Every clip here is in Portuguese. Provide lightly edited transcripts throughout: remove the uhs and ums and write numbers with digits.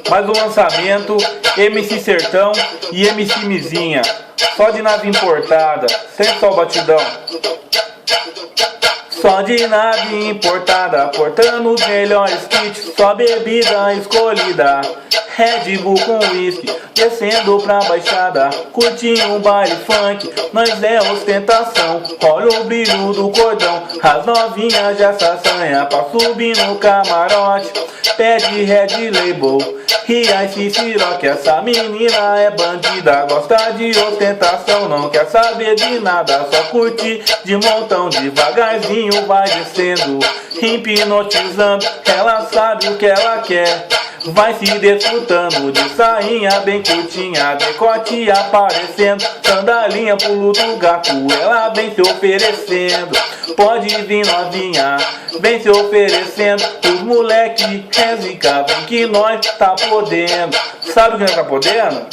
Mais um lançamento, MC Sertão e MC Mizinha. Só de nave importada, sem só o batidão. Só de nave importada, portando os melhores kits. Só bebida escolhida, Red Bull com whisky. Descendo pra baixada, curtindo um baile funk. Nós é ostentação, olha o brilho do cordão. As novinhas já se assanha pra subir no camarote. Pede Red Label e Ice Ciroc. Essa menina é bandida, gosta de ostentação. Não quer saber de nada, só curte de montão. Devagarzinho vai descendo, hipnotizando. Ela sabe o que ela quer, vai se desfrutando de sainha bem curtinha, decote aparecendo, sandalinha pulo do gato, ela vem se oferecendo. Pode vir novinha, vem se oferecendo. Os moleque é zica, vem que nós tá podendo. Sabe o que nós tá podendo?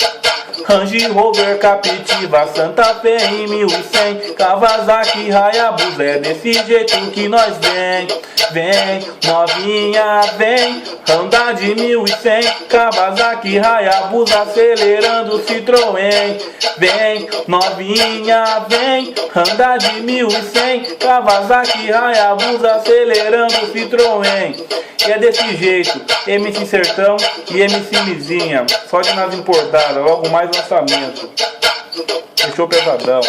Range Rover, Captiva, Santa Fé em 1100, Kawasaki, Hayabusa, é desse jeito que nós vem. Vem, novinha, vem, Honda de 1100, Kawasaki, Hayabusa, acelerando o Citroën. Vem, novinha, vem, Honda de 1100, Kawasaki, Hayabusa, acelerando o Citroën. E é desse jeito, MC Sertão e MC Mizinha, só de nave importada, logo mais lançamento. Fechou pesadão.